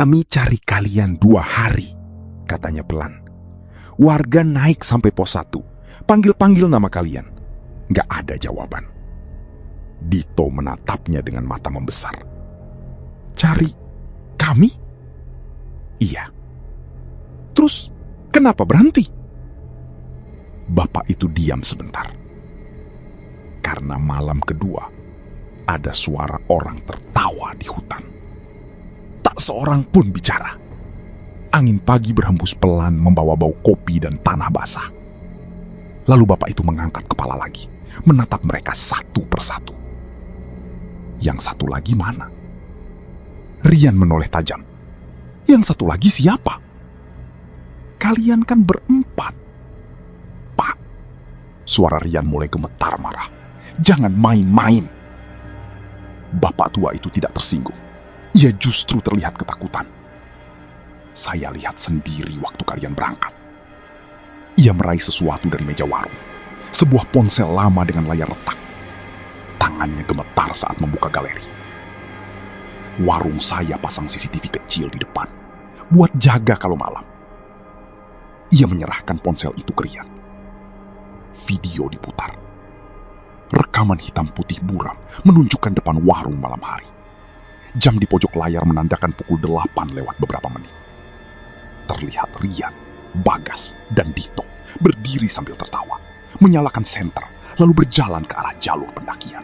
"Kami cari kalian 2 hari," katanya pelan. "Warga naik sampai pos 1, panggil-panggil nama kalian. Gak ada jawaban." Dito menatapnya dengan mata membesar. "Cari kami?" "Iya." "Terus kenapa berhenti?" Bapak itu diam sebentar. Karena malam kedua ada suara orang tertawa di hutan. Tak seorang pun bicara. Angin pagi berhembus pelan membawa bau kopi dan tanah basah. Lalu bapak itu mengangkat kepala lagi, menatap mereka satu persatu. Yang satu lagi mana? Rian menoleh tajam. "Yang satu lagi siapa?" "Kalian kan berempat." "Pak," suara Rian mulai gemetar marah, "jangan main-main." Bapak tua itu tidak tersinggung. Ia justru terlihat ketakutan. "Saya lihat sendiri waktu kalian berangkat." Ia meraih sesuatu dari meja warung. Sebuah ponsel lama dengan layar retak. Tangannya gemetar saat membuka galeri. "Warung saya pasang CCTV kecil di depan, buat jaga kalau malam." Ia menyerahkan ponsel itu ke Rian. Video diputar. Rekaman hitam putih buram menunjukkan depan warung malam hari. Jam di pojok layar menandakan pukul 8 lewat beberapa menit. Terlihat Rian, Bagas, dan Dito berdiri sambil tertawa, menyalakan senter, lalu berjalan ke arah jalur pendakian.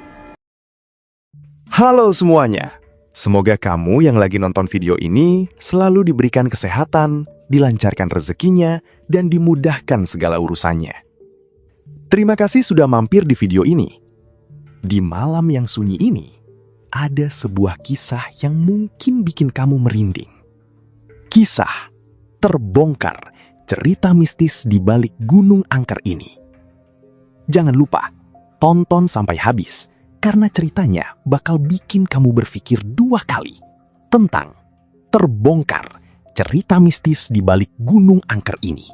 Halo semuanya, semoga kamu yang lagi nonton video ini selalu diberikan kesehatan, dilancarkan rezekinya, dan dimudahkan segala urusannya. Terima kasih sudah mampir di video ini. Di malam yang sunyi ini, ada sebuah kisah yang mungkin bikin kamu merinding. Kisah terbongkar, cerita mistis di balik Gunung Angker ini. Jangan lupa, tonton sampai habis, karena ceritanya bakal bikin kamu berpikir 2 kali tentang terbongkar, cerita mistis di balik Gunung Angker ini.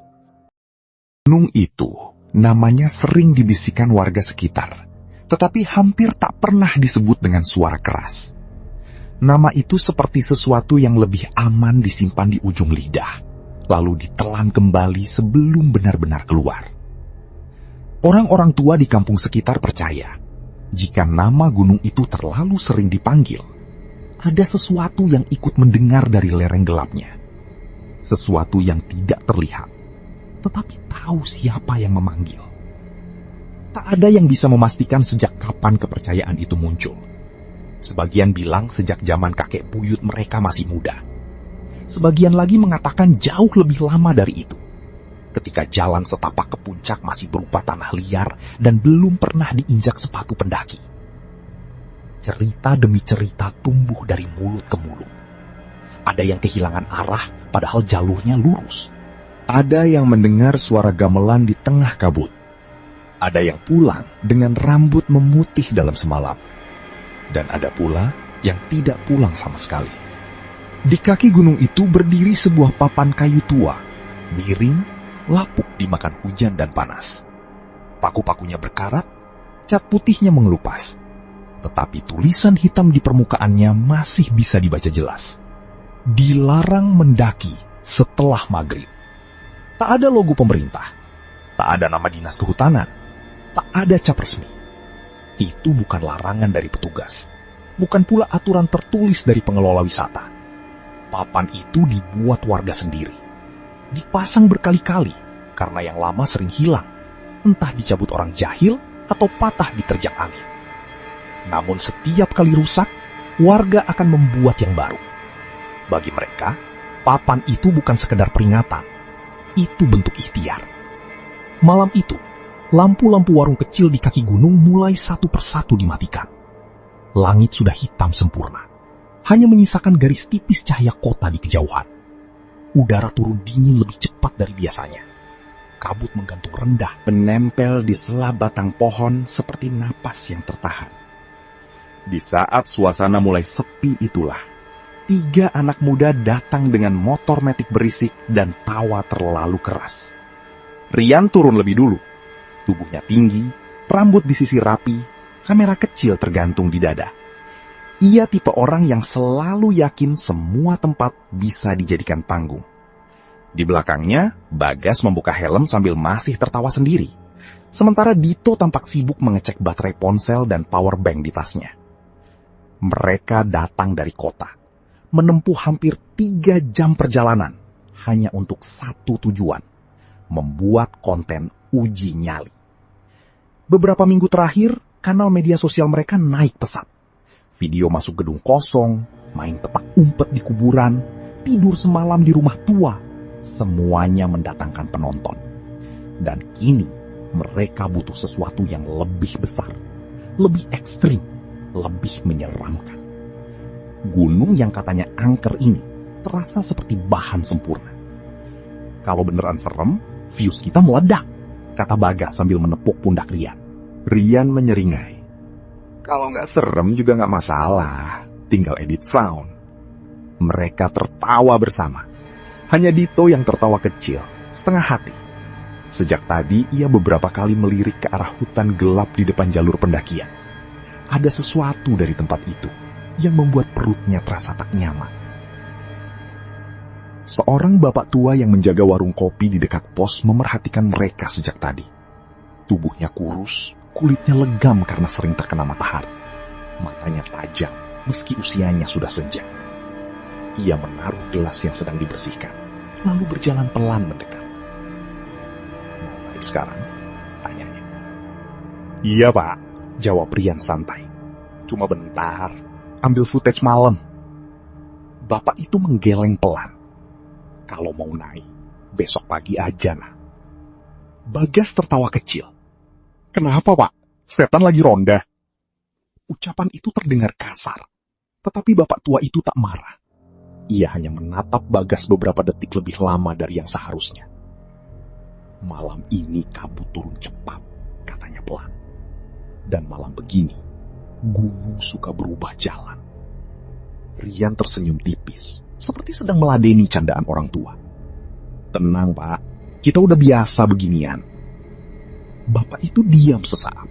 Gunung itu namanya sering dibisikkan warga sekitar, tetapi hampir tak pernah disebut dengan suara keras. Nama itu seperti sesuatu yang lebih aman disimpan di ujung lidah, lalu ditelan kembali sebelum benar-benar keluar. Orang-orang tua di kampung sekitar percaya, jika nama gunung itu terlalu sering dipanggil, ada sesuatu yang ikut mendengar dari lereng gelapnya. Sesuatu yang tidak terlihat, tetapi tahu siapa yang memanggil. Tak ada yang bisa memastikan sejak kapan kepercayaan itu muncul. Sebagian bilang sejak zaman kakek buyut mereka masih muda. Sebagian lagi mengatakan jauh lebih lama dari itu, ketika jalan setapak ke puncak masih berupa tanah liar dan belum pernah diinjak sepatu pendaki. Cerita demi cerita tumbuh dari mulut ke mulut. Ada yang kehilangan arah padahal jalurnya lurus. Ada yang mendengar suara gamelan di tengah kabut. Ada yang pulang dengan rambut memutih dalam semalam. Dan ada pula yang tidak pulang sama sekali. Di kaki gunung itu berdiri sebuah papan kayu tua, miring, lapuk dimakan hujan dan panas. Paku-pakunya berkarat, cat putihnya mengelupas. Tetapi tulisan hitam di permukaannya masih bisa dibaca jelas. Dilarang mendaki setelah maghrib. Tak ada logo pemerintah, tak ada nama dinas kehutanan, tak ada cap resmi. Itu bukan larangan dari petugas, bukan pula aturan tertulis dari pengelola wisata. Papan itu dibuat warga sendiri. Dipasang berkali-kali karena yang lama sering hilang, entah dicabut orang jahil atau patah diterjang angin. Namun setiap kali rusak, warga akan membuat yang baru. Bagi mereka, papan itu bukan sekedar peringatan, itu bentuk ikhtiar. Malam itu, lampu-lampu warung kecil di kaki gunung mulai satu persatu dimatikan. Langit sudah hitam sempurna, hanya menyisakan garis tipis cahaya kota di kejauhan. Udara turun dingin lebih cepat dari biasanya. Kabut menggantung rendah, menempel di sela batang pohon seperti napas yang tertahan. Di saat suasana mulai sepi itulah, 3 anak muda datang dengan motor metik berisik dan tawa terlalu keras. Rian turun lebih dulu. Tubuhnya tinggi, rambut disisir rapi, kamera kecil tergantung di dada. Ia tipe orang yang selalu yakin semua tempat bisa dijadikan panggung. Di belakangnya, Bagas membuka helm sambil masih tertawa sendiri. Sementara Dito tampak sibuk mengecek baterai ponsel dan power bank di tasnya. Mereka datang dari kota, menempuh hampir 3 jam perjalanan, hanya untuk satu tujuan, membuat konten uji nyali. Beberapa minggu terakhir, kanal media sosial mereka naik pesat. Video masuk gedung kosong, main petak umpet di kuburan, tidur semalam di rumah tua, semuanya mendatangkan penonton. Dan kini, mereka butuh sesuatu yang lebih besar, lebih ekstrim, lebih menyeramkan. Gunung yang katanya angker ini terasa seperti bahan sempurna. Kalau beneran serem, views kita meledak, kata Bagas sambil menepuk pundak Rian. Rian menyeringai. Kalau nggak serem juga nggak masalah, tinggal edit sound. Mereka tertawa bersama. Hanya Dito yang tertawa kecil, setengah hati. Sejak tadi ia beberapa kali melirik ke arah hutan gelap di depan jalur pendakian. Ada sesuatu dari tempat itu yang membuat perutnya terasa tak nyaman. Seorang bapak tua yang menjaga warung kopi di dekat pos memerhatikan mereka sejak tadi. Tubuhnya kurus, kulitnya legam karena sering terkena matahari. Matanya tajam, meski usianya sudah senja. Ia menaruh gelas yang sedang dibersihkan, lalu berjalan pelan mendekat. Mau naik sekarang? Tanyanya. Iya pak, jawab Rian santai. Cuma bentar, ambil footage malam. Bapak itu menggeleng pelan. Kalau mau naik, besok pagi aja nah. Bagas tertawa kecil. Kenapa pak? Setan lagi ronda. Ucapan itu terdengar kasar, tetapi bapak tua itu tak marah. Ia hanya menatap Bagas beberapa detik lebih lama dari yang seharusnya. Malam ini kabut turun cepat, katanya pelan. Dan malam begini, gunung suka berubah jalan. Rian tersenyum tipis, seperti sedang meladeni candaan orang tua. Tenang pak, kita udah biasa beginian. Bapak itu diam sesaat.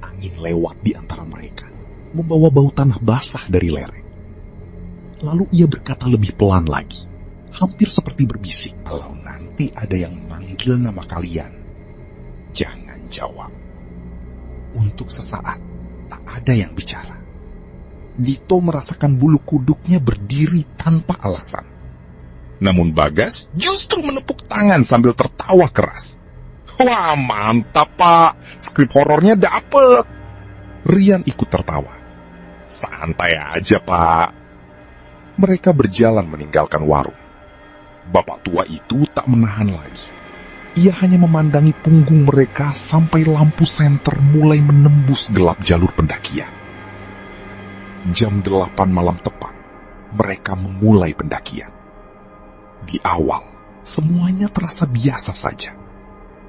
Angin lewat di antara mereka, membawa bau tanah basah dari lereng. Lalu ia berkata lebih pelan lagi, hampir seperti berbisik. Kalau nanti ada yang manggil nama kalian, jangan jawab. Untuk sesaat, tak ada yang bicara. Dito merasakan bulu kuduknya berdiri tanpa alasan. Namun Bagas justru menepuk tangan sambil tertawa keras. Wah mantap pak, skrip horornya dapet. Rian ikut tertawa. Santai aja pak. Mereka berjalan meninggalkan warung. Bapak tua itu tak menahan lagi. Ia hanya memandangi punggung mereka sampai lampu senter mulai menembus gelap jalur pendakian. Jam 8 malam tepat, mereka memulai pendakian. Di awal, semuanya terasa biasa saja.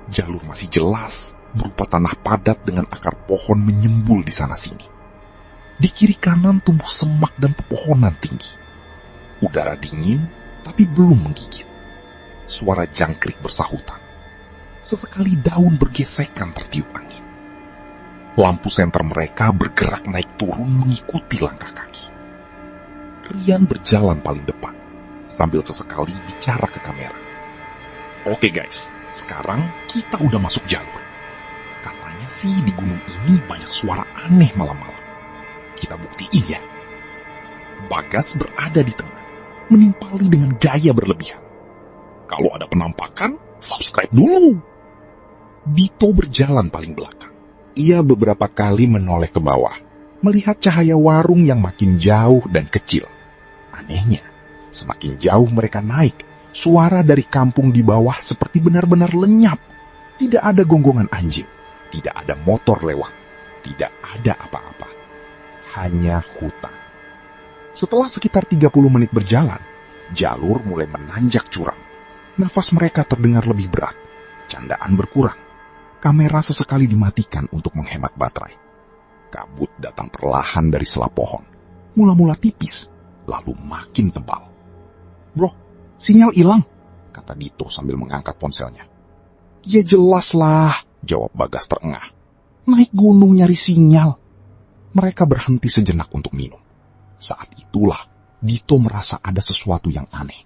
Jalur masih jelas, berupa tanah padat dengan akar pohon menyembul di sana-sini. Di kiri kanan tumbuh semak dan pepohonan tinggi. Udara dingin, tapi belum menggigit. Suara jangkrik bersahutan. Sesekali daun bergesekan tertiup angin. Lampu senter mereka bergerak naik turun mengikuti langkah kaki. Rian berjalan paling depan, sambil sesekali bicara ke kamera. Oke guys, sekarang kita udah masuk jalur. Katanya sih di gunung ini banyak suara aneh malam-malam. Kita buktiin ya. Bagas berada di tengah, menimpali dengan gaya berlebihan. Kalau ada penampakan, subscribe dulu. Dito berjalan paling belakang. Ia beberapa kali menoleh ke bawah, melihat cahaya warung yang makin jauh dan kecil. Anehnya, semakin jauh mereka naik, suara dari kampung di bawah seperti benar-benar lenyap. Tidak ada gonggongan anjing, tidak ada motor lewat, tidak ada apa-apa. Hanya hutan. Setelah sekitar 30 menit berjalan, jalur mulai menanjak curam. Nafas mereka terdengar lebih berat, candaan berkurang. Kamera sesekali dimatikan untuk menghemat baterai. Kabut datang perlahan dari sela pohon, mula-mula tipis, lalu makin tebal. Bro, sinyal hilang, kata Dito sambil mengangkat ponselnya. Ya jelas lah, jawab Bagas terengah. Naik gunung nyari sinyal. Mereka berhenti sejenak untuk minum. Saat itulah Dito merasa ada sesuatu yang aneh.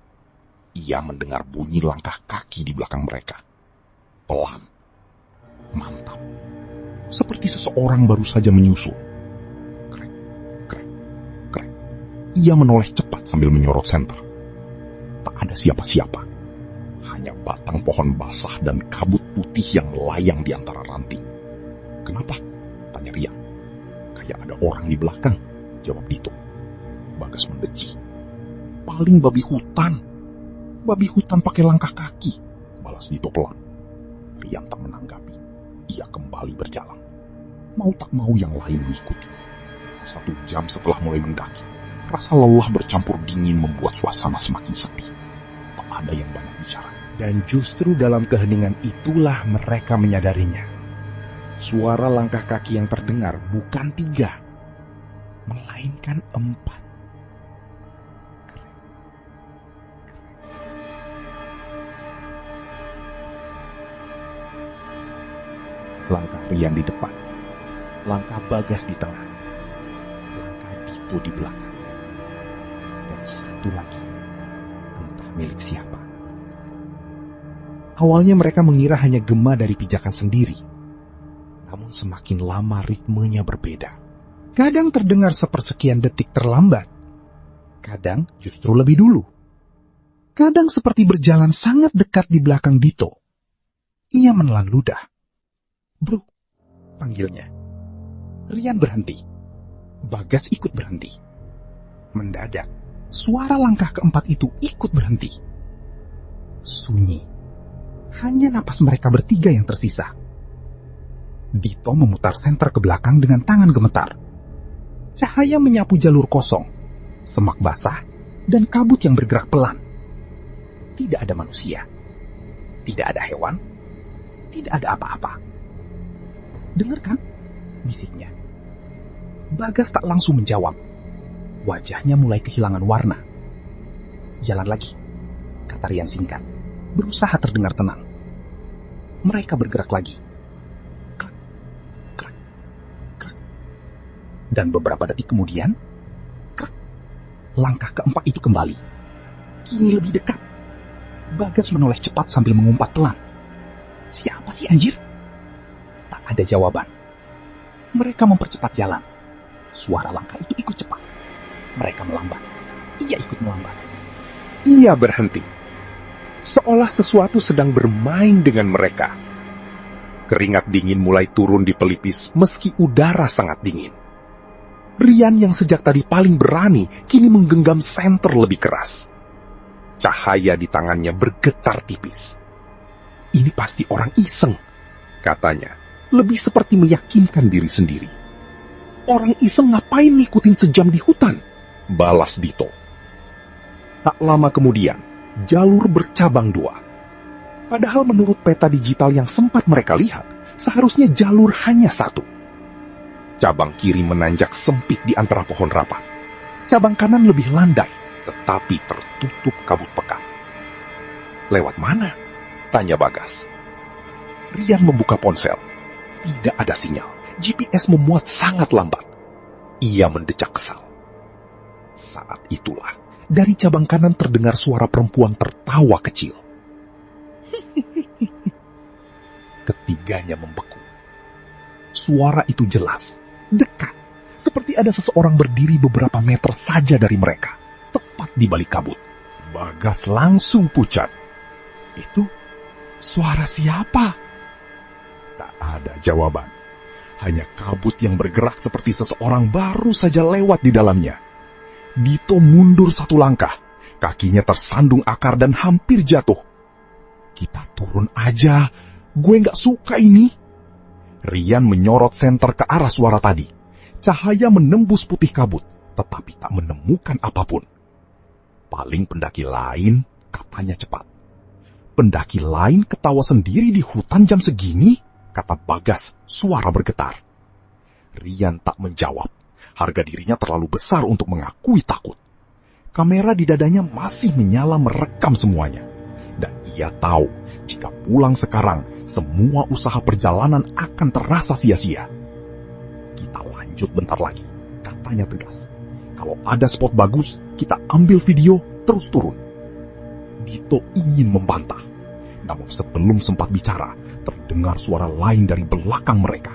Ia mendengar bunyi langkah kaki di belakang mereka. Pelan. Mantap. Seperti seseorang baru saja menyusul. Krek, krek, krek. Ia menoleh cepat sambil menyorot senter. Tak ada siapa-siapa. Hanya batang pohon basah dan kabut putih yang melayang di antara ranting. Kenapa? Tanya Rian. Kayak ada orang di belakang, jawab Dito. Bagas mendeci. Paling babi hutan. Babi hutan pakai langkah kaki, balas Dito pelan. Rian tak menanggapi. Ia kembali berjalan. Mau tak mau yang lain mengikuti. 1 jam setelah mulai mendaki, rasa lelah bercampur dingin membuat suasana semakin sepi. Tak ada yang banyak bicara. Dan justru dalam keheningan itulah mereka menyadarinya. Suara langkah kaki yang terdengar bukan 3, melainkan 4. Langkah Rian di depan, langkah Bagas di tengah, langkah Dito di belakang, dan satu lagi, entah milik siapa. Awalnya mereka mengira hanya gema dari pijakan sendiri, namun semakin lama ritmenya berbeda. Kadang terdengar sepersekian detik terlambat, kadang justru lebih dulu. Kadang seperti berjalan sangat dekat di belakang Dito. Ia menelan ludah. "Bro," panggilnya. Rian berhenti. Bagas ikut berhenti. Mendadak, suara langkah keempat itu ikut berhenti. Sunyi. Hanya napas mereka bertiga yang tersisa. Dito memutar senter ke belakang dengan tangan gemetar. Cahaya menyapu jalur kosong, semak basah, dan kabut yang bergerak pelan. Tidak ada manusia. Tidak ada hewan. Tidak ada apa-apa. "Dengar kan?" bisiknya. Bagas tak langsung menjawab. Wajahnya mulai kehilangan warna. "Jalan lagi," kata Rian singkat, berusaha terdengar tenang. Mereka bergerak lagi. Krak, krak, krak. Dan beberapa detik kemudian, krak, langkah keempat itu kembali. Kini lebih dekat. Bagas menoleh cepat sambil mengumpat pelan. "Siapa sih anjir?" Tak ada jawaban. Mereka mempercepat jalan. Suara langkah itu ikut cepat. Mereka melambat. Ia ikut melambat. Ia berhenti. Seolah sesuatu sedang bermain dengan mereka. Keringat dingin mulai turun di pelipis meski udara sangat dingin. Rian yang sejak tadi paling berani kini menggenggam senter lebih keras. Cahaya di tangannya bergetar tipis. "Ini pasti orang iseng," katanya. Lebih seperti meyakinkan diri sendiri. "Orang iseng ngapain ngikutin sejam di hutan?" balas Dito. Tak lama kemudian, jalur bercabang 2. Padahal menurut peta digital yang sempat mereka lihat, seharusnya jalur hanya 1. Cabang kiri menanjak sempit di antara pohon rapat. Cabang kanan lebih landai, tetapi tertutup kabut pekat. "Lewat mana?" tanya Bagas. Rian membuka ponsel. Tidak ada sinyal. GPS memuat sangat lambat. Ia mendecak kesal. Saat itulah, dari cabang kanan terdengar suara perempuan tertawa kecil. Ketiganya membeku. Suara itu jelas, dekat, seperti ada seseorang berdiri beberapa meter saja dari mereka, tepat di balik kabut. Bagas langsung pucat. "Itu suara siapa?" Tak ada jawaban. Hanya kabut yang bergerak seperti seseorang baru saja lewat di dalamnya. Dito mundur 1 langkah. Kakinya tersandung akar dan hampir jatuh. "Kita turun aja. Gue gak suka ini." Rian menyorot senter ke arah suara tadi. Cahaya menembus putih kabut, tetapi tak menemukan apapun. "Paling pendaki lain," katanya cepat. "Pendaki lain ketawa sendiri di hutan jam segini?" kata Bagas, suara bergetar. Rian tak menjawab. Harga dirinya terlalu besar untuk mengakui takut. Kamera di dadanya masih menyala merekam semuanya. Dan ia tahu, jika pulang sekarang, semua usaha perjalanan akan terasa sia-sia. "Kita lanjut bentar lagi," katanya tegas. Kalau ada spot bagus, kita ambil video, terus turun. Dito ingin membantah. Namun sebelum sempat bicara, terdengar suara lain dari belakang mereka.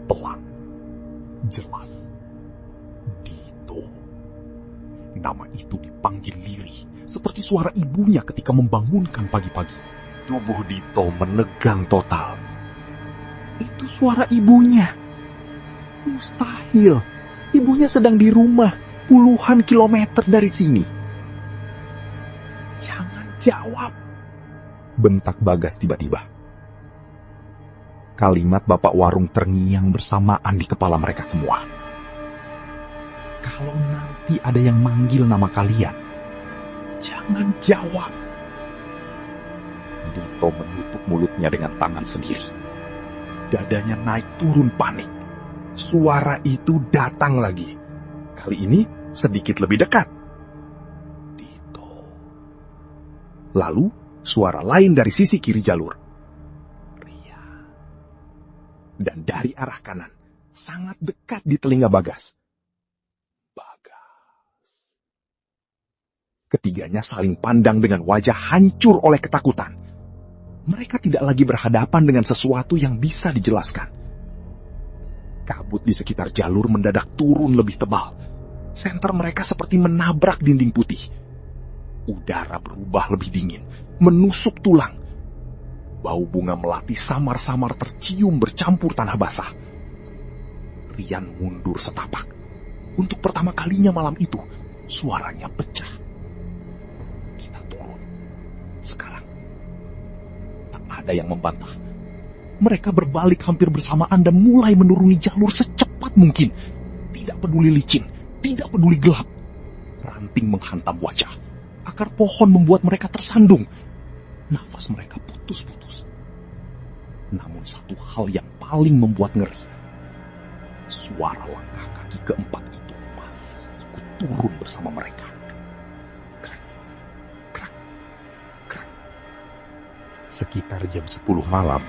Pelan, jelas. Dito. Nama itu dipanggil lirih, seperti suara ibunya ketika membangunkan pagi-pagi. Tubuh Dito menegang total. Itu suara ibunya. Mustahil. Ibunya sedang di rumah, puluhan kilometer dari sini. Jangan jawab, bentak Bagas tiba-tiba. Kalimat Bapak Warung terngiang bersamaan di kepala mereka semua. Kalau nanti ada yang manggil nama kalian, jangan jawab. Dito menutup mulutnya dengan tangan sendiri. Dadanya naik turun panik. Suara itu datang lagi. Kali ini sedikit lebih dekat. Dito. Lalu suara lain dari sisi kiri jalur. Ria. Dan dari arah kanan, sangat dekat di telinga Bagas. Bagas. Ketiganya saling pandang dengan wajah hancur oleh ketakutan. Mereka tidak lagi berhadapan dengan sesuatu yang bisa dijelaskan. Kabut di sekitar jalur mendadak turun lebih tebal. Senter mereka seperti menabrak dinding putih. Udara berubah lebih dingin, menusuk tulang. Bau bunga melati samar-samar tercium bercampur tanah basah. Rian mundur setapak. Untuk pertama kalinya malam itu, suaranya pecah. Kita turun. Sekarang. Tak ada yang membantah. Mereka berbalik hampir bersamaan dan mulai menuruni jalur secepat mungkin. Tidak peduli licin, tidak peduli gelap. Ranting menghantam wajah. Akar pohon membuat mereka tersandung. Nafas mereka putus-putus. Namun satu hal yang paling membuat ngeri. Suara langkah kaki keempat itu masih ikut turun bersama mereka. Krak, krak, krak. Sekitar jam 10 malam,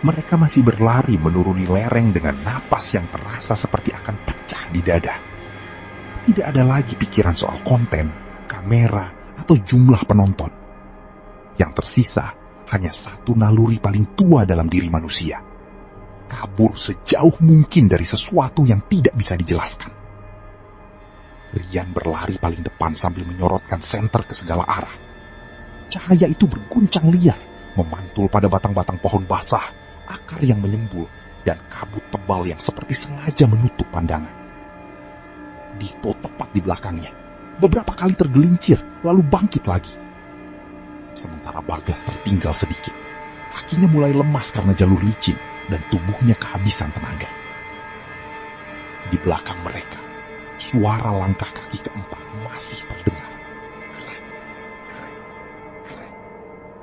mereka masih berlari menuruni lereng dengan napas yang terasa seperti akan pecah di dada. Tidak ada lagi pikiran soal konten, kamera, atau jumlah penonton. Yang tersisa hanya satu naluri paling tua dalam diri manusia. Kabur sejauh mungkin dari sesuatu yang tidak bisa dijelaskan. Rian berlari paling depan sambil menyorotkan senter ke segala arah. Cahaya itu berguncang liar, memantul pada batang-batang pohon basah, akar yang menyembul, dan kabut tebal yang seperti sengaja menutup pandangan. Dito tepat di belakangnya. Beberapa kali tergelincir, lalu bangkit lagi. Sementara Bagas tertinggal sedikit. Kakinya mulai lemas karena jalur licin, dan tubuhnya kehabisan tenaga. Di belakang mereka, suara langkah kaki keempat masih terdengar. Krek, krek, krek.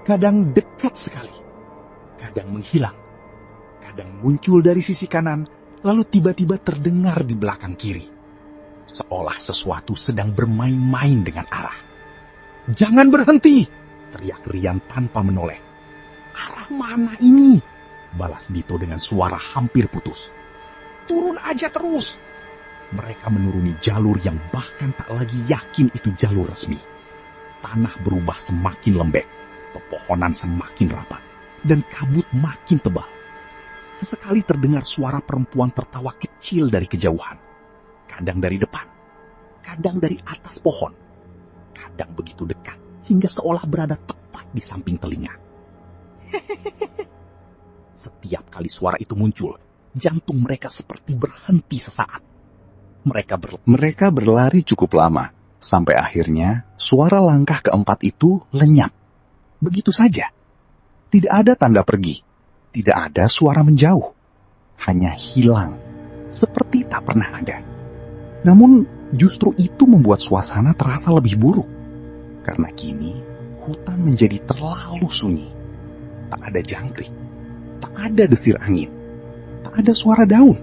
Kadang dekat sekali, kadang menghilang. Kadang muncul dari sisi kanan, lalu tiba-tiba terdengar di belakang kiri. Seolah sesuatu sedang bermain-main dengan arah. Jangan berhenti, teriak Rian tanpa menoleh. Arah mana ini? Balas Dito dengan suara hampir putus. Turun aja terus. Mereka menuruni jalur yang bahkan tak lagi yakin itu jalur resmi. Tanah berubah semakin lembek, pepohonan semakin rapat, dan kabut makin tebal. Sesekali terdengar suara perempuan tertawa kecil dari kejauhan. Kadang dari depan, kadang dari atas pohon. Kadang begitu dekat, hingga seolah berada tepat di samping telinga. Setiap kali suara itu muncul, jantung mereka seperti berhenti sesaat. Mereka berlari cukup lama, sampai akhirnya suara langkah keempat itu lenyap. Begitu saja. Tidak ada tanda pergi. Tidak ada suara menjauh, hanya hilang, seperti tak pernah ada. Namun justru itu membuat suasana terasa lebih buruk, karena kini hutan menjadi terlalu sunyi. Tak ada jangkrik, tak ada desir angin, tak ada suara daun.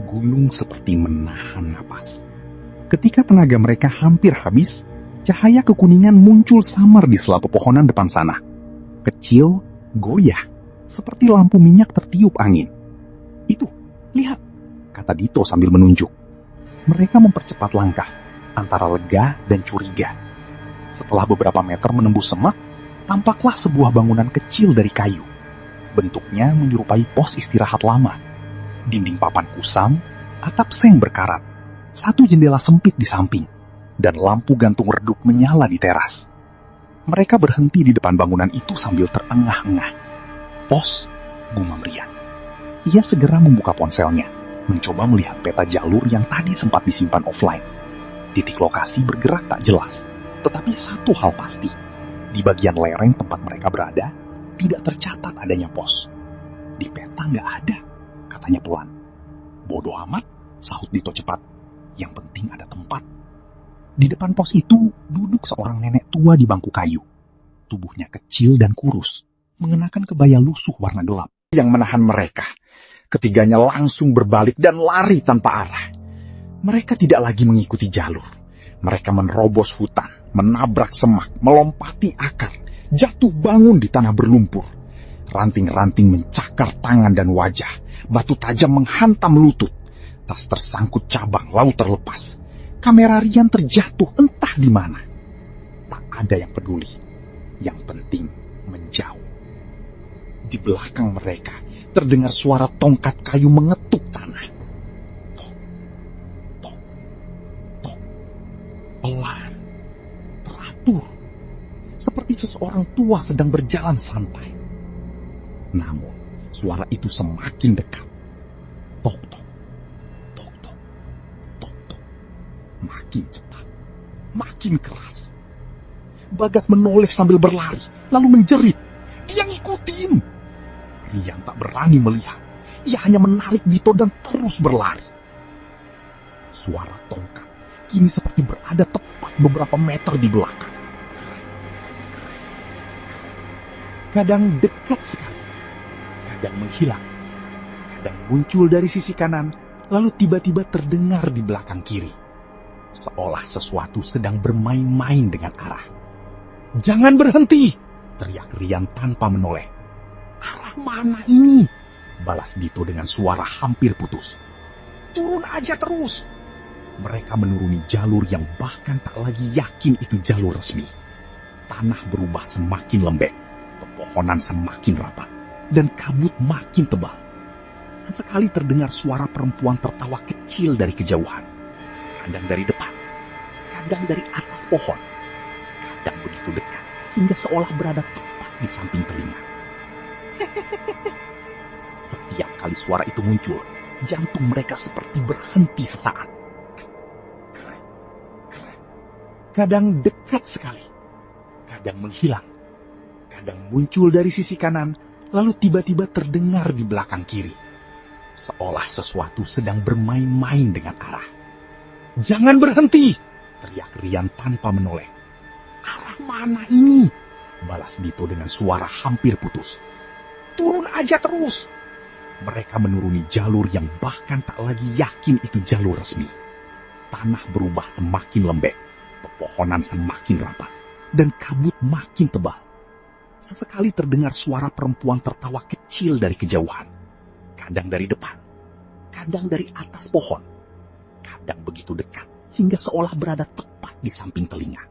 Gunung seperti menahan napas. Ketika tenaga mereka hampir habis, cahaya kekuningan muncul samar di sela pepohonan depan sana. Kecil, goyah, seperti lampu minyak tertiup angin. Itu, lihat, kata Dito sambil menunjuk. Mereka mempercepat langkah, antara lega dan curiga. Setelah beberapa meter menembus semak, tampaklah sebuah bangunan kecil dari kayu. Bentuknya menyerupai pos istirahat lama. Dinding papan kusam, atap seng berkarat, satu jendela sempit di samping, dan lampu gantung redup menyala di teras. Mereka berhenti di depan bangunan itu sambil terengah-engah. Pos, gumam Rian. Ia segera membuka ponselnya, mencoba melihat peta jalur yang tadi sempat disimpan offline. Titik lokasi bergerak tak jelas, tetapi satu hal pasti. Di bagian lereng tempat mereka berada, tidak tercatat adanya pos. Di peta nggak ada, katanya pelan. Bodoh amat, sahut Dito cepat. Yang penting ada tempat. Di depan pos itu duduk seorang nenek tua di bangku kayu. Tubuhnya kecil dan kurus, mengenakan kebaya lusuh warna gelap yang menahan mereka. Ketiganya langsung berbalik dan lari tanpa arah. Mereka tidak lagi mengikuti jalur. Mereka menerobos hutan, menabrak semak, melompati akar, jatuh bangun di tanah berlumpur. Ranting-ranting mencakar tangan dan wajah, batu tajam menghantam lutut. Tas tersangkut cabang, lalu terlepas. Kamera Rian terjatuh entah di mana. Tak ada yang peduli. Yang penting menjauh. Di belakang mereka terdengar suara tongkat kayu mengetuk tanah. Tok, tok, tok. Pelan, teratur. Seperti seseorang tua sedang berjalan santai. Namun, suara itu semakin dekat. Tok, tok, tok, tok, tok, tok. Makin cepat, makin keras. Bagas menoleh sambil berlari, lalu menjerit. Dia ngikutin. Rian tak berani melihat. Ia hanya menarik Dito dan terus berlari. Suara tongkat kini seperti berada tepat beberapa meter di belakang. Kadang dekat sekali, kadang menghilang, kadang muncul dari sisi kanan, lalu tiba-tiba terdengar di belakang kiri. Seolah sesuatu sedang bermain-main dengan arah. "Jangan berhenti!" teriak Rian tanpa menoleh. "Arah mana ini?" balas Dito dengan suara hampir putus. "Turun aja terus." Mereka menuruni jalur yang bahkan tak lagi yakin itu jalur resmi. Tanah berubah semakin lembek, pepohonan semakin rapat, dan kabut makin tebal. Sesekali terdengar suara perempuan tertawa kecil dari kejauhan. Kadang dari depan, kadang dari atas pohon, kadang begitu dekat hingga seolah berada tepat di samping telinga. Setiap kali suara itu muncul, jantung mereka seperti berhenti sesaat. Kadang dekat sekali, kadang menghilang, kadang muncul dari sisi kanan, lalu tiba-tiba terdengar di belakang kiri. Seolah sesuatu sedang bermain-main dengan arah. "Jangan berhenti!" teriak Rian tanpa menoleh. "Arah mana ini?" balas Dito dengan suara hampir putus. "Turun aja terus." Mereka menuruni jalur yang bahkan tak lagi yakin itu jalur resmi. Tanah berubah semakin lembek, pepohonan semakin rapat, dan kabut makin tebal. Sesekali terdengar suara perempuan tertawa kecil dari kejauhan. Kadang dari depan, kadang dari atas pohon, kadang begitu dekat hingga seolah berada tepat di samping telinga.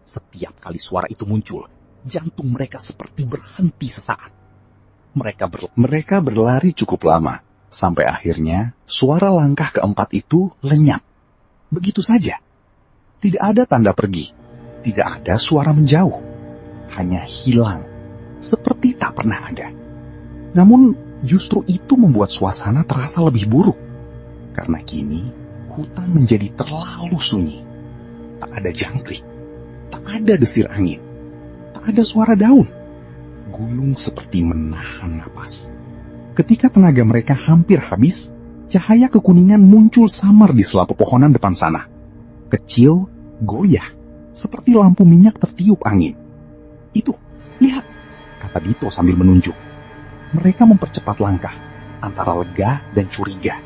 Setiap kali suara itu muncul, jantung mereka seperti berhenti sesaat. Mereka berlari cukup lama, sampai akhirnya suara langkah keempat itu lenyap. Begitu saja. Tidak ada tanda pergi, tidak ada suara menjauh, hanya hilang, seperti tak pernah ada. Namun justru itu membuat suasana terasa lebih buruk, karena kini hutan menjadi terlalu sunyi. Tak ada jangkrik, tak ada desir angin, tak ada suara daun. Gunung seperti menahan napas. Ketika tenaga mereka hampir habis, cahaya kekuningan muncul samar di sela pepohonan depan sana. Kecil, goyah, seperti lampu minyak tertiup angin. "Itu, lihat," kata Dito sambil menunjuk. Mereka mempercepat langkah, antara lega dan curiga.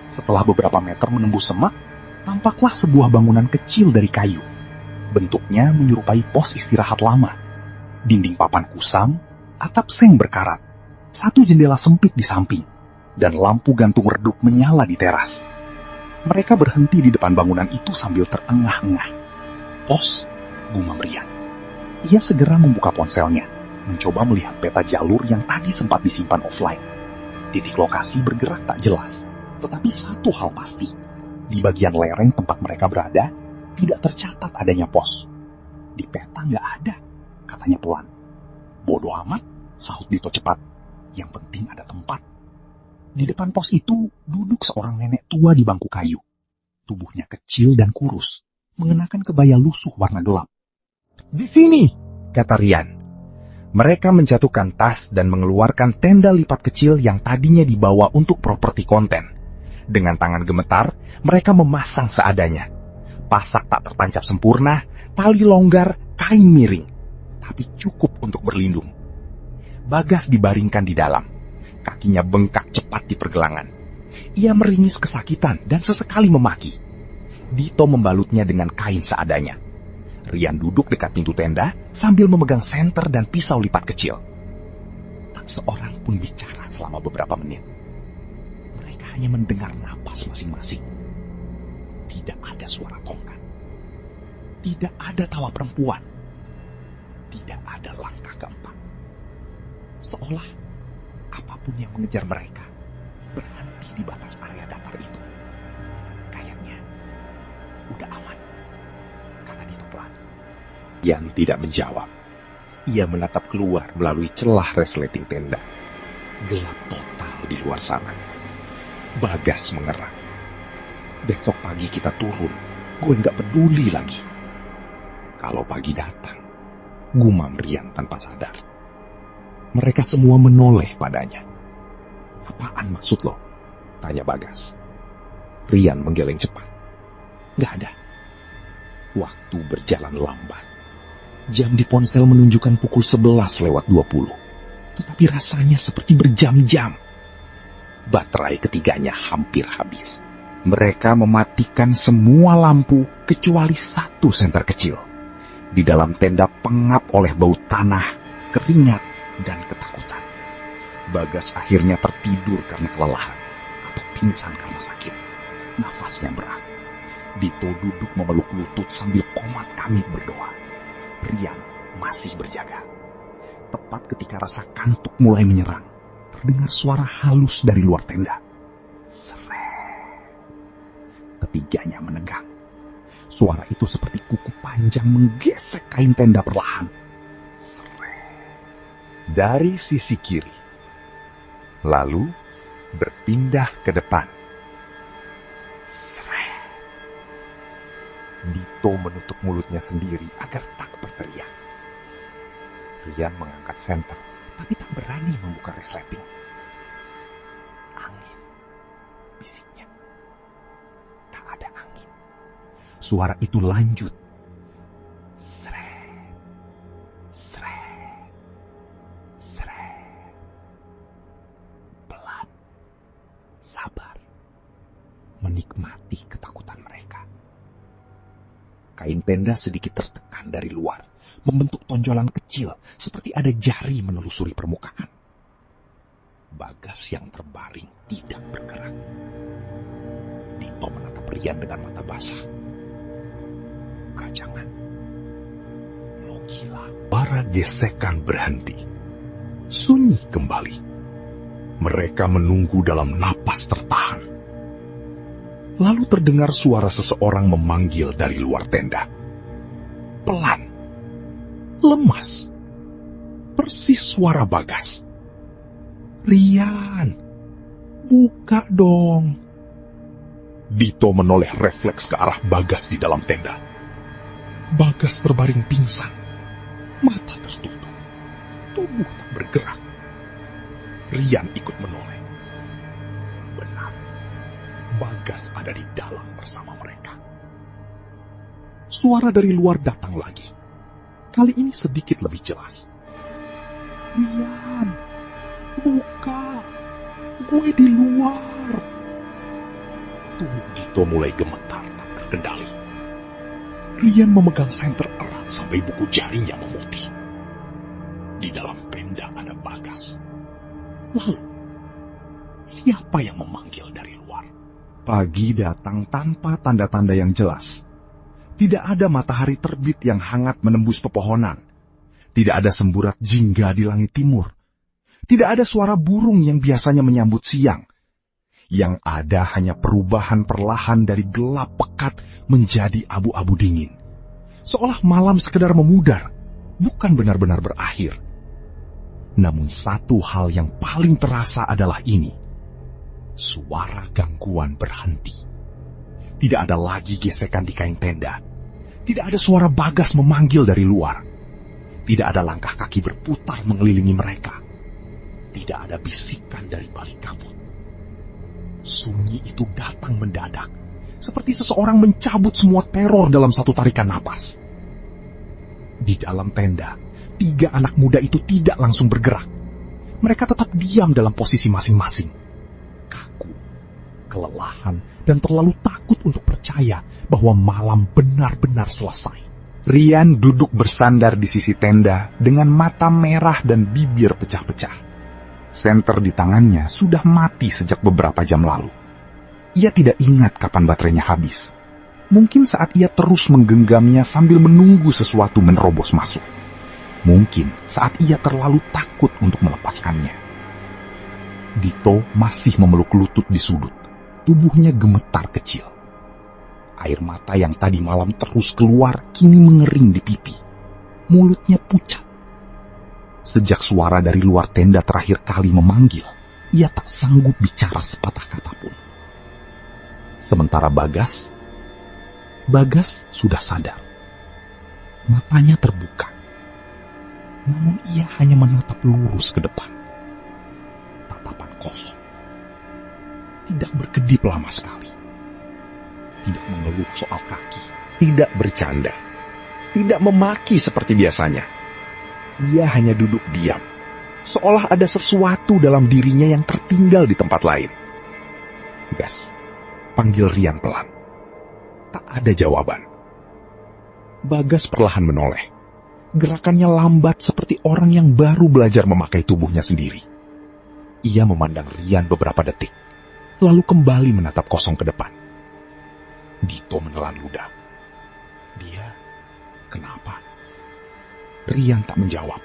Setelah beberapa meter menembus semak, tampaklah sebuah bangunan kecil dari kayu. Bentuknya menyerupai pos istirahat lama. Dinding papan kusam, atap seng berkarat, satu jendela sempit di samping, dan lampu gantung redup menyala di teras. Mereka berhenti di depan bangunan itu sambil terengah-engah. "Pos," gumam Rian. Ia segera membuka ponselnya, mencoba melihat peta jalur yang tadi sempat disimpan offline. Titik lokasi bergerak tak jelas, tetapi satu hal pasti. Di bagian lereng tempat mereka berada, tidak tercatat adanya pos. "Di peta nggak ada," katanya pelan. "Bodoh amat," sahut Dito cepat. "Yang penting ada tempat." Di depan pos itu duduk seorang nenek tua di bangku kayu. Tubuhnya kecil dan kurus, mengenakan kebaya lusuh warna gelap. "Di sini," kata Rian. Mereka menjatuhkan tas dan mengeluarkan tenda lipat kecil yang tadinya dibawa untuk properti konten. Dengan tangan gemetar, mereka memasang seadanya. Pasak tak tertancap sempurna, tali longgar, kain miring. Tapi cukup untuk berlindung. Bagas dibaringkan di dalam. Kakinya bengkak cepat di pergelangan. Ia meringis kesakitan dan sesekali memaki. Dito membalutnya dengan kain seadanya. Rian duduk dekat pintu tenda sambil memegang senter dan pisau lipat kecil. Tak seorang pun bicara selama beberapa menit. Mereka hanya mendengar napas masing-masing. Tidak ada suara tongkat. Tidak ada tawa perempuan. Tidak ada langkah keempat. Seolah apapun yang mengejar mereka berhenti di batas area datar itu. Kayaknya udah aman, kata Dito pelan. Yang tidak menjawab. Ia menatap keluar melalui celah resleting tenda. Gelap total di luar sana. Bagas mengerang. "Besok pagi kita turun. Gue nggak peduli lagi." "Kalau pagi datang," gumam Rian tanpa sadar. Mereka semua menoleh padanya. "Apaan maksud lo?" tanya Bagas. Rian menggeleng cepat. "Nggak ada." Waktu berjalan lambat. Jam di ponsel menunjukkan pukul 11:20. Tetapi rasanya seperti berjam-jam. Baterai ketiganya hampir habis. Mereka mematikan semua lampu kecuali satu senter kecil. Di dalam tenda pengap oleh bau tanah, keringat, dan ketakutan. Bagas akhirnya tertidur karena kelelahan atau pingsan karena sakit. Nafasnya berat. Dito duduk memeluk lutut sambil komat kamit berdoa. Rian masih berjaga. Tepat ketika rasa kantuk mulai menyerang, terdengar suara halus dari luar tenda. Seret. Ketiganya menegang. Suara itu seperti kuku panjang menggesek kain tenda perlahan. Dari sisi kiri, lalu berpindah ke depan. Seret. Dito menutup mulutnya sendiri agar tak berteriak. Rian mengangkat senter, tapi tak berani membuka resleting. "Angin," bisiknya. Tak ada angin. Suara itu lanjut. Seret. Sabar, menikmati ketakutan mereka. Kain tenda sedikit tertekan dari luar, membentuk tonjolan kecil seperti ada jari menelusuri permukaan. Bagas yang terbaring tidak bergerak. Dito menatap Rian dengan mata basah. "Buka, jangan. Lo gila." Suara gesekan berhenti. Sunyi kembali. Mereka menunggu dalam napas tertahan. Lalu terdengar suara seseorang memanggil dari luar tenda. Pelan. Lemas. Persis suara Bagas. "Rian, buka dong." Dito menoleh refleks ke arah Bagas di dalam tenda. Bagas terbaring pingsan. Mata tertutup. Tubuh tak bergerak. Rian ikut menoleh. Benar, Bagas ada di dalam bersama mereka. Suara dari luar datang lagi. Kali ini sedikit lebih jelas. "Rian, buka. Gue di luar." Tubuh Dito mulai gemetar tak terkendali. Rian memegang senter erat sampai buku jarinya memutih. Di dalam tenda ada Bagas. Lalu, si Siapa yang memanggil dari luar? Pagi datang tanpa tanda-tanda yang jelas. Tidak ada matahari terbit yang hangat menembus pepohonan. Tidak ada semburat jingga di langit timur. Tidak ada suara burung yang biasanya menyambut siang. Yang ada hanya perubahan perlahan dari gelap pekat menjadi abu-abu dingin. Seolah malam sekedar memudar, bukan benar-benar berakhir. Namun satu hal yang paling terasa adalah ini. Suara gangguan berhenti. Tidak ada lagi gesekan di kain tenda. Tidak ada suara Bagas memanggil dari luar. Tidak ada langkah kaki berputar mengelilingi mereka. Tidak ada bisikan dari balik kabut. Sunyi itu datang mendadak, seperti seseorang mencabut semua teror dalam satu tarikan napas. Di dalam tenda, 3 anak muda itu tidak langsung bergerak. Mereka tetap diam dalam posisi masing-masing. Kaku, kelelahan, dan terlalu takut untuk percaya bahwa malam benar-benar selesai. Rian duduk bersandar di sisi tenda dengan mata merah dan bibir pecah-pecah. Senter di tangannya sudah mati sejak beberapa jam lalu. Ia tidak ingat kapan baterainya habis. Mungkin saat ia terus menggenggamnya sambil menunggu sesuatu menerobos masuk. Mungkin saat ia terlalu takut untuk melepaskannya. Dito masih memeluk lutut di sudut. Tubuhnya gemetar kecil. Air mata yang tadi malam terus keluar kini mengering di pipi. Mulutnya pucat. Sejak suara dari luar tenda terakhir kali memanggil, ia tak sanggup bicara sepatah kata pun. Sementara Bagas sudah sadar. Matanya terbuka. Namun ia hanya menatap lurus ke depan. Tatapan kosong. Tidak berkedip lama sekali. Tidak mengeluh soal kaki. Tidak bercanda. Tidak memaki seperti biasanya. Ia hanya duduk diam, seolah ada sesuatu dalam dirinya yang tertinggal di tempat lain. Gas, panggil Rian pelan. Tak ada jawaban. Bagas perlahan menoleh. Gerakannya lambat seperti orang yang baru belajar memakai tubuhnya sendiri. Ia memandang Rian beberapa detik, lalu kembali menatap kosong ke depan. Dito menelan ludah. Dia, kenapa? Rian tak menjawab.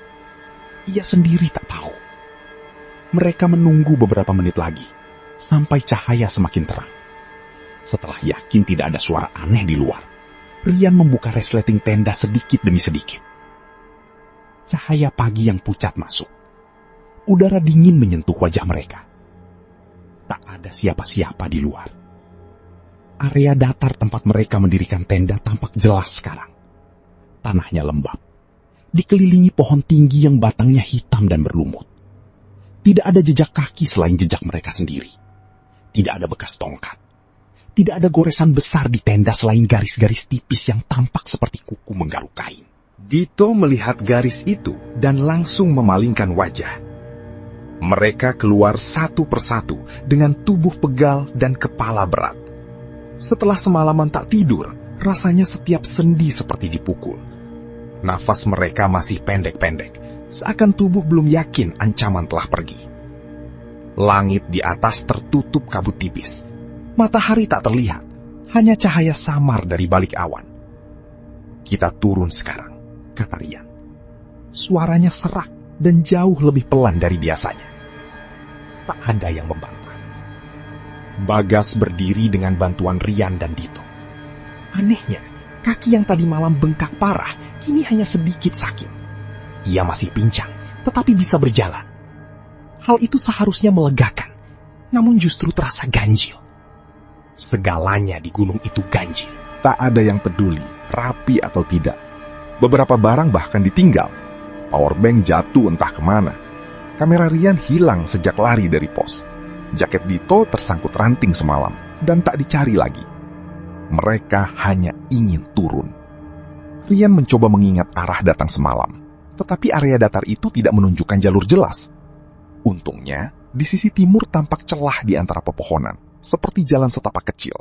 Ia sendiri tak tahu. Mereka menunggu beberapa menit lagi, sampai cahaya semakin terang. Setelah yakin tidak ada suara aneh di luar, Rian membuka resleting tenda sedikit demi sedikit. Cahaya pagi yang pucat masuk. Udara dingin menyentuh wajah mereka. Tak ada siapa-siapa di luar. Area datar tempat mereka mendirikan tenda tampak jelas sekarang. Tanahnya lembab. Dikelilingi pohon tinggi yang batangnya hitam dan berlumut. Tidak ada jejak kaki selain jejak mereka sendiri. Tidak ada bekas tongkat. Tidak ada goresan besar di tenda selain garis-garis tipis yang tampak seperti kuku menggaruk kain. Dito melihat garis itu dan langsung memalingkan wajah. Mereka keluar satu persatu dengan tubuh pegal dan kepala berat. Setelah semalaman tak tidur, rasanya setiap sendi seperti dipukul. Nafas mereka masih pendek-pendek, seakan tubuh belum yakin ancaman telah pergi. Langit di atas tertutup kabut tipis. Matahari tak terlihat, hanya cahaya samar dari balik awan. Kita turun sekarang, kata Rian. Suaranya serak dan jauh lebih pelan dari biasanya. Tak ada yang membantah. Bagas berdiri dengan bantuan Rian dan Dito. Anehnya, kaki yang tadi malam bengkak parah, kini hanya sedikit sakit. Ia masih pincang, tetapi bisa berjalan. Hal itu seharusnya melegakan, namun justru terasa ganjil. Segalanya di gunung itu ganjil. Tak ada yang peduli, rapi atau tidak. Beberapa barang bahkan ditinggal. Powerbank jatuh entah kemana. Kamera Rian hilang sejak lari dari pos. Jaket Dito tersangkut ranting semalam, dan tak dicari lagi. Mereka hanya ingin turun. Rian mencoba mengingat arah datang semalam, tetapi area datar itu tidak menunjukkan jalur jelas. Untungnya, di sisi timur tampak celah di antara pepohonan, seperti jalan setapak kecil.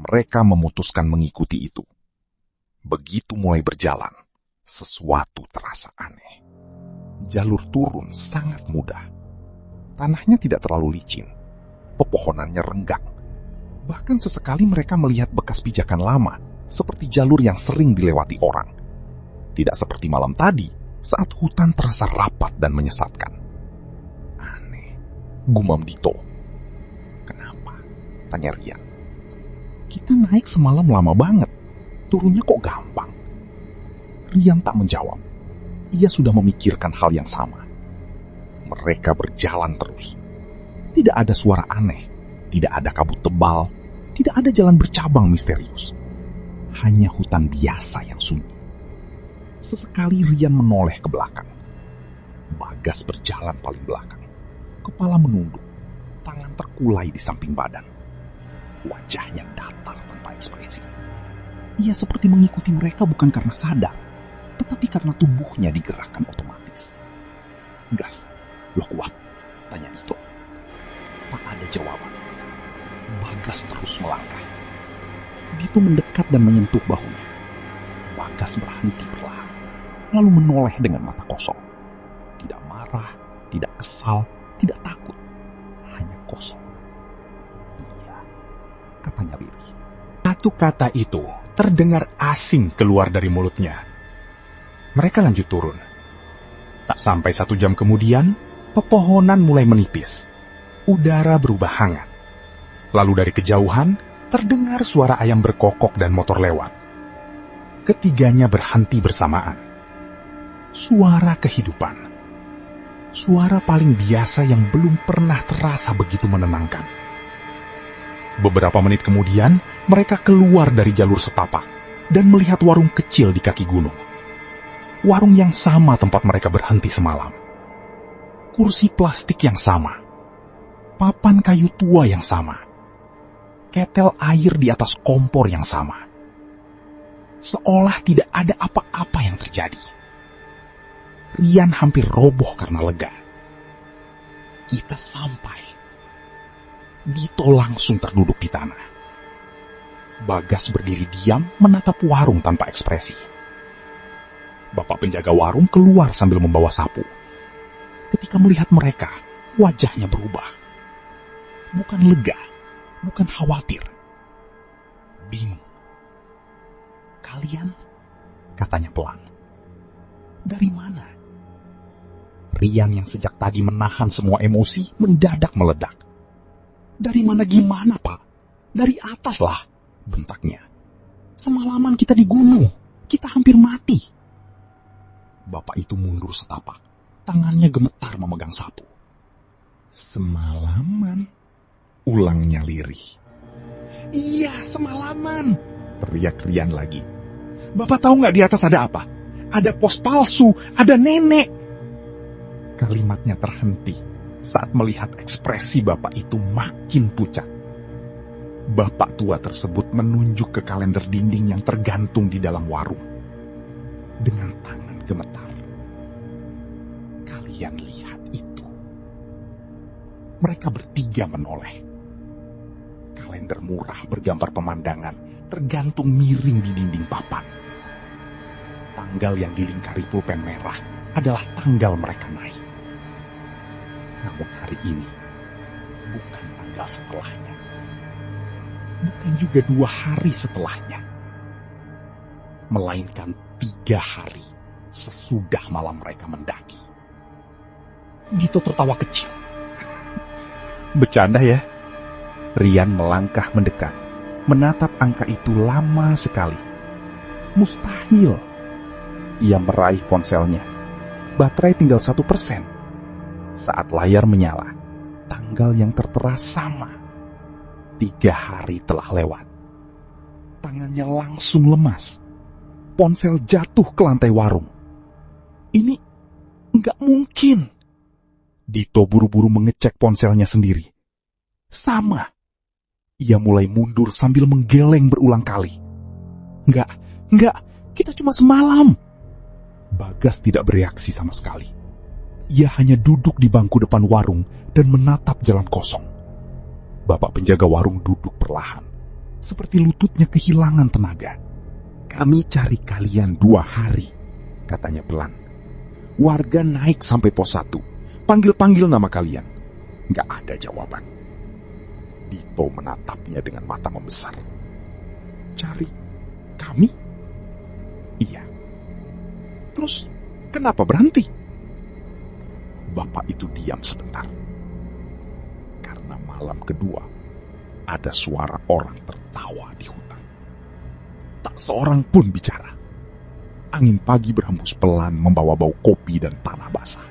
Mereka memutuskan mengikuti itu. Begitu mulai berjalan, sesuatu terasa aneh. Jalur turun sangat mudah. Tanahnya tidak terlalu licin. pepohonannya renggang. Bahkan sesekali mereka melihat bekas pijakan lama, seperti jalur yang sering dilewati orang. Tidak seperti malam tadi, saat hutan terasa rapat dan menyesatkan. Aneh, gumam Dito. Kenapa? Tanya Rian. Kita naik semalam lama banget, turunnya kok gampang? Rian tak menjawab. Ia sudah memikirkan hal yang sama. Mereka berjalan terus. Tidak ada suara aneh, tidak ada kabut tebal, tidak ada jalan bercabang misterius. Hanya hutan biasa yang sunyi. Sesekali Rian menoleh ke belakang. Bagas berjalan paling belakang. Kepala menunduk, tangan terkulai di samping badan. Wajahnya datar tanpa ekspresi. Ia seperti mengikuti mereka bukan karena sadar, tetapi karena tubuhnya digerakkan otomatis. Gas, lo kuat? Tanya Dito. Tak ada jawaban. Bagas terus melangkah. Dito mendekat dan menyentuh bahunya. Bagas berhenti perlahan, lalu menoleh dengan mata kosong. Tidak marah, tidak kesal, tidak takut. Hanya kosong. Iya, katanya lirih. Satu kata itu terdengar asing keluar dari mulutnya. Mereka lanjut turun. Tak sampai 1 jam kemudian, pepohonan mulai menipis. Udara berubah hangat. Lalu dari kejauhan, terdengar suara ayam berkokok dan motor lewat. Ketiganya berhenti bersamaan. Suara kehidupan. Suara paling biasa yang belum pernah terasa begitu menenangkan. Beberapa menit kemudian, mereka keluar dari jalur setapak dan melihat warung kecil di kaki gunung. Warung yang sama tempat mereka berhenti semalam. Kursi plastik yang sama. Papan kayu tua yang sama. Ketel air di atas kompor yang sama. Seolah tidak ada apa-apa yang terjadi. Rian hampir roboh karena lega. Kita sampai. Dito langsung terduduk di tanah. Bagas berdiri diam menatap warung tanpa ekspresi. Bapak penjaga warung keluar sambil membawa sapu. Ketika melihat mereka, wajahnya berubah. Bukan lega, bukan khawatir. Bingung. Kalian? Katanya pelan. Dari mana? Rian yang sejak tadi menahan semua emosi mendadak meledak. Dari mana gimana, Pak? Dari atas lah, bentaknya. Semalaman kita di gunung, kita hampir mati. Bapak itu mundur setapak, tangannya gemetar memegang sapu. Semalaman, ulangnya lirih. Iya, semalaman, teriak Rian lagi. Bapak tahu nggak di atas ada apa? Ada pos palsu, ada nenek. Kalimatnya terhenti saat melihat ekspresi bapak itu makin pucat. Bapak tua tersebut menunjuk ke kalender dinding yang tergantung di dalam warung. Dengan tangan gemetar. Kalian lihat itu. Mereka bertiga menoleh. Kalender murah bergambar pemandangan tergantung miring di dinding papan. Tanggal yang dilingkari pulpen merah adalah tanggal mereka naik. Namun hari ini bukan tanggal setelahnya. Bukan juga 2 hari setelahnya. Melainkan 3 hari sesudah malam mereka mendaki. Dito tertawa kecil. Bercanda ya? Rian melangkah mendekat, menatap angka itu lama sekali. Mustahil. Ia meraih ponselnya. Baterai tinggal 1%. Saat layar menyala, tanggal yang tertera sama. 3 hari telah lewat. Tangannya langsung lemas. Ponsel jatuh ke lantai warung. Ini nggak mungkin. Dito buru-buru mengecek ponselnya sendiri. Sama. Ia mulai mundur sambil menggeleng berulang kali. Nggak, kita cuma semalam. Bagas tidak bereaksi sama sekali. Ia hanya duduk di bangku depan warung dan menatap jalan kosong. Bapak penjaga warung duduk perlahan, seperti lututnya kehilangan tenaga. Kami cari kalian 2 hari, katanya pelan. Warga naik sampai pos 1, panggil-panggil nama kalian. Nggak ada jawaban. Dito menatapnya dengan mata membesar. Cari kami? Iya. Terus kenapa berhenti? Bapak itu diam sebentar. Karena malam kedua ada suara orang tertawa di hutan. Tak seorang pun bicara. Angin pagi berhembus pelan membawa bau kopi dan tanah basah.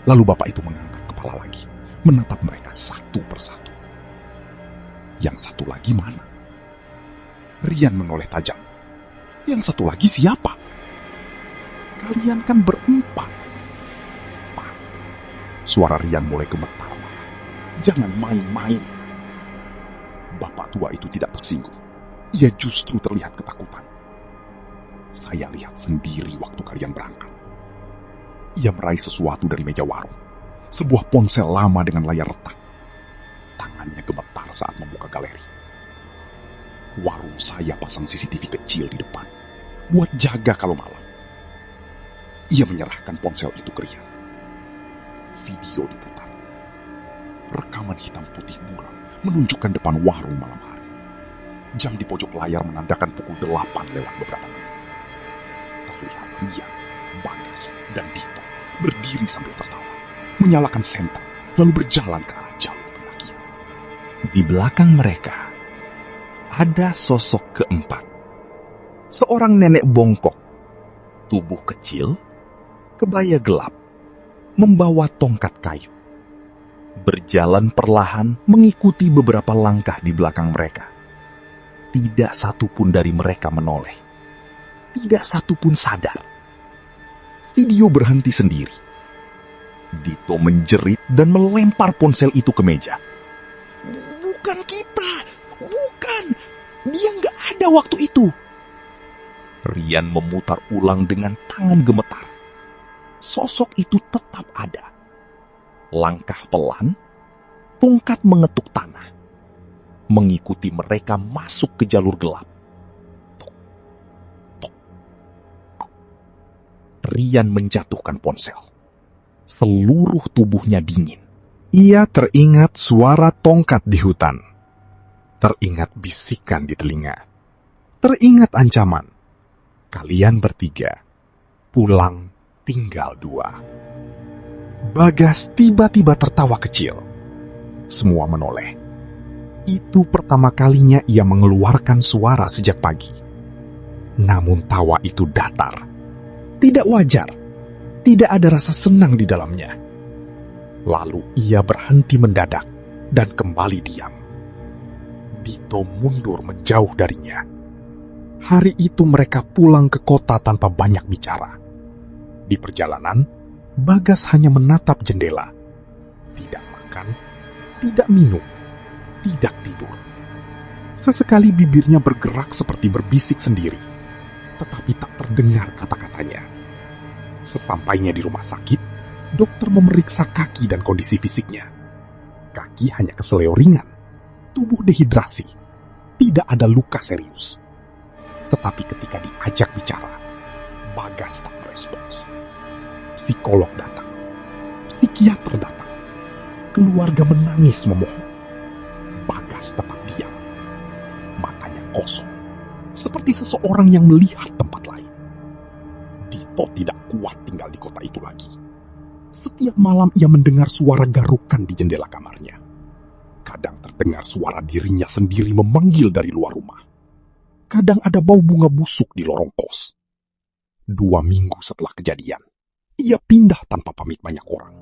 Lalu bapak itu mengangkat kepala lagi, menatap mereka satu persatu. Yang satu lagi mana? Rian menoleh tajam. Yang satu lagi siapa? Kalian kan berempat. Pak, suara Rian mulai gemetar. Jangan main-main. Bapak tua itu tidak tersinggung. Ia justru terlihat ketakutan. Saya lihat sendiri waktu kalian berangkat. Ia meraih sesuatu dari meja warung. Sebuah ponsel lama dengan layar retak. Tangannya gemetar saat membuka galeri. Warung saya pasang CCTV kecil di depan, buat jaga kalau malam. Ia menyerahkan ponsel itu ke Rian. Video diputar. Rekaman hitam putih buram menunjukkan depan warung malam hari. Jam di pojok layar menandakan pukul 8 lewat beberapa menit. Terlihat Rian, Bagas, dan Dito berdiri sambil tertawa, menyalakan senter, lalu berjalan ke arah jalur pendakian. Di belakang mereka, ada sosok keempat. Seorang nenek bongkok, tubuh kecil, kebaya gelap, membawa tongkat kayu. Berjalan perlahan mengikuti beberapa langkah di belakang mereka. Tidak satu pun dari mereka menoleh. Tidak satu pun sadar. Video berhenti sendiri. Dito menjerit dan melempar ponsel itu ke meja. Bukan kita! Bukan! Dia nggak ada waktu itu! Rian memutar ulang dengan tangan gemetar. Sosok itu tetap ada. Langkah pelan, tongkat mengetuk tanah. Mengikuti mereka masuk ke jalur gelap. Tok, tok, tok. Rian menjatuhkan ponsel. Seluruh tubuhnya dingin. Ia teringat suara tongkat di hutan. Teringat bisikan di telinga. Teringat ancaman. Kalian bertiga, pulang tinggal 2. Bagas tiba-tiba tertawa kecil. Semua menoleh. Itu pertama kalinya ia mengeluarkan suara sejak pagi. Namun tawa itu datar. Tidak wajar. Tidak ada rasa senang di dalamnya. Lalu ia berhenti mendadak dan kembali diam. Dito mundur menjauh darinya. Hari itu mereka pulang ke kota tanpa banyak bicara. Di perjalanan, Bagas hanya menatap jendela. Tidak makan, tidak minum, tidak tidur. Sesekali bibirnya bergerak seperti berbisik sendiri, tetapi tak terdengar kata-katanya. Sesampainya di rumah sakit, dokter memeriksa kaki dan kondisi fisiknya. Kaki hanya keseleo ringan, tubuh dehidrasi, tidak ada luka serius. Tetapi ketika diajak bicara, Bagas tak merespons. Psikolog datang, psikiater datang, keluarga menangis memohon. Bagas tetap diam, matanya kosong, seperti seseorang yang melihat tempat lain. Dito tidak kuat tinggal di kota itu lagi. Setiap malam ia mendengar suara garukan di jendela kamarnya. Kadang terdengar suara dirinya sendiri memanggil dari luar rumah. Kadang ada bau bunga busuk di lorong kos. 2 minggu setelah kejadian, ia pindah tanpa pamit banyak orang.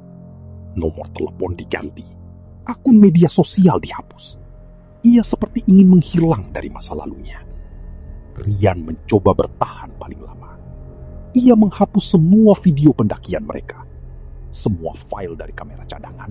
Nomor telepon diganti, akun media sosial dihapus. Ia seperti ingin menghilang dari masa lalunya. Rian mencoba bertahan paling lama. Ia menghapus semua video pendakian mereka, semua file dari kamera cadangan,